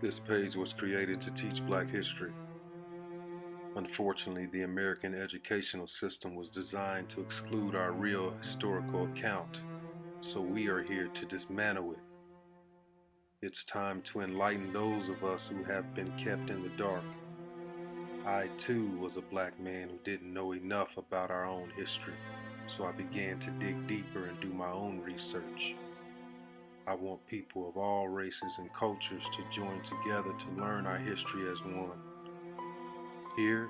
This page was created to teach Black history. Unfortunately, the American educational system was designed to exclude our real historical account, so we are here to dismantle it. It's time to enlighten those of us who have been kept in the dark. I too was a Black man who didn't know enough about our own history, so I began to dig deeper and do my own research. I want people of all races and cultures to join together to learn our history as one. Here,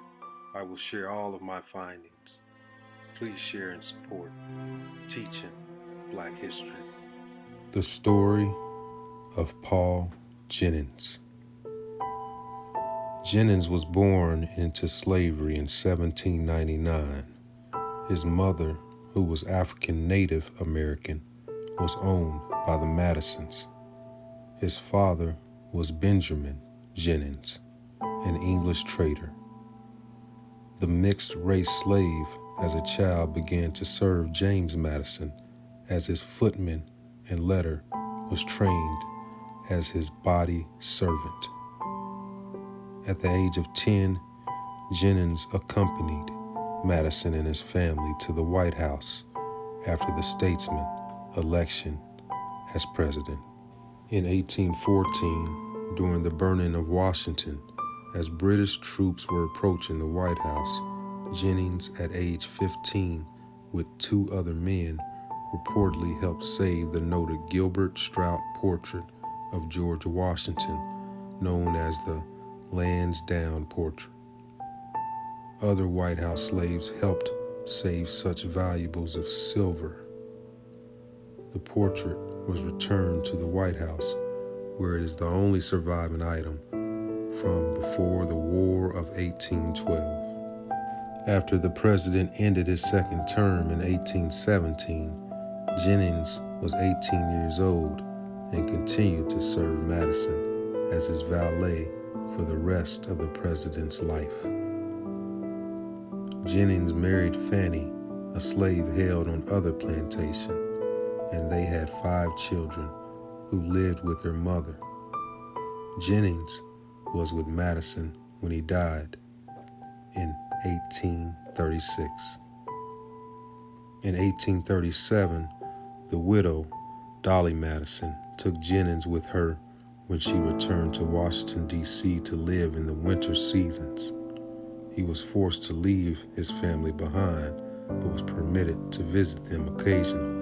I will share all of my findings. Please share and support Teaching Black History. The story of Paul Jennings. Jennings was born into slavery in 1799. His mother, who was African Native American, was owned by the Madisons. His father was Benjamin Jennings, an English trader. The mixed-race slave as a child began to serve James Madison as his footman and later was trained as his body servant. At the age of 10, Jennings accompanied Madison and his family to the White House after the statesman's election as president. In 1814, during the burning of Washington, as British troops were approaching the White House, Jennings, at age 15, with two other men, reportedly helped save the noted Gilbert Strout portrait of George Washington, known as the Lansdowne portrait. Other White House slaves helped save such valuables of silver. The portrait was returned to the White House, where it is the only surviving item from before the War of 1812. After the president ended his second term in 1817, Jennings was 18 years old and continued to serve Madison as his valet for the rest of the president's life. Jennings married Fanny, a slave held on other plantation, and they had 5 children who lived with their mother. Jennings was with Madison when he died in 1836. In 1837, the widow, Dolly Madison, took Jennings with her when she returned to Washington, D.C. to live in the winter seasons. He was forced to leave his family behind, but was permitted to visit them occasionally.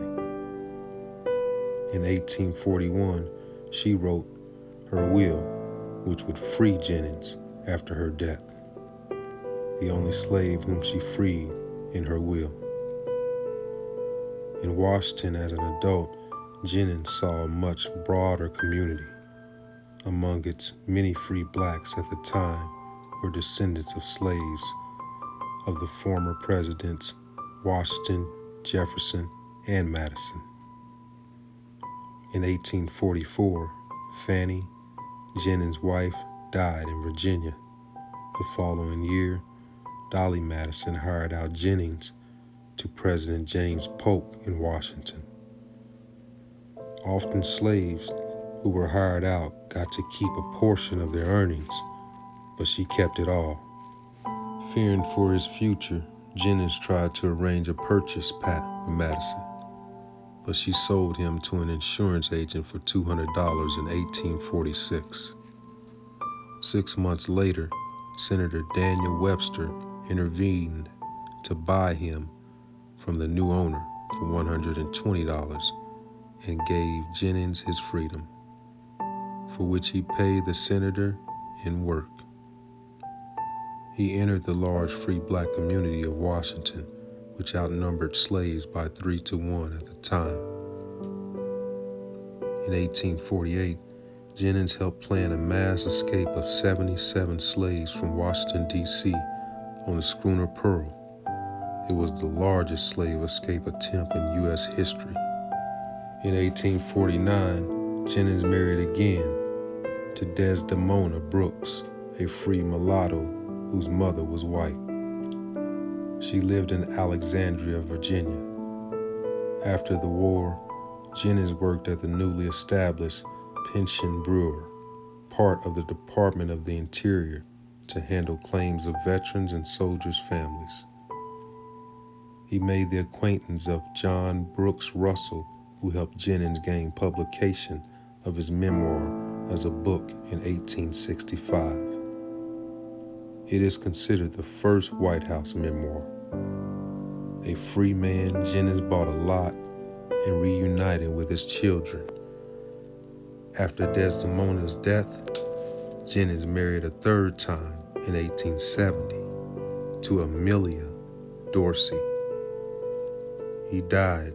In 1841, she wrote her will, which would free Jennings after her death, the only slave whom she freed in her will. In Washington as an adult, Jennings saw a much broader community. Among its many free blacks at the time were descendants of slaves of the former presidents Washington, Jefferson, and Madison. In 1844, Fanny, Jennings' wife, died in Virginia. The following year, Dolly Madison hired out Jennings to President James Polk in Washington. Often slaves who were hired out got to keep a portion of their earnings, but she kept it all. Fearing for his future, Jennings tried to arrange a purchase pat with Madison, but she sold him to an insurance agent for $200 in 1846. 6 months later, Senator Daniel Webster intervened to buy him from the new owner for $120 and gave Jennings his freedom, for which he paid the senator in work. He entered the large free black community of Washington, which outnumbered slaves by 3 to 1 at the time. In 1848, Jennings helped plan a mass escape of 77 slaves from Washington, D.C. on the schooner Pearl. It was the largest slave escape attempt in U.S. history. In 1849, Jennings married again to Desdemona Brooks, a free mulatto whose mother was white. She lived in Alexandria, Virginia. After the war, Jennings worked at the newly established Pension Brewer, part of the Department of the Interior to handle claims of veterans and soldiers' families. He made the acquaintance of John Brooks Russell, who helped Jennings gain publication of his memoir as a book in 1865. It is considered the first White House memoir. A free man, Jennings bought a lot and reunited with his children. After Desdemona's death, Jennings married a third time in 1870 to Amelia Dorsey. He died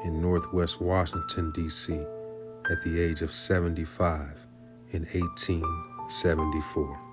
in Northwest Washington, D.C. at the age of 75 in 1874.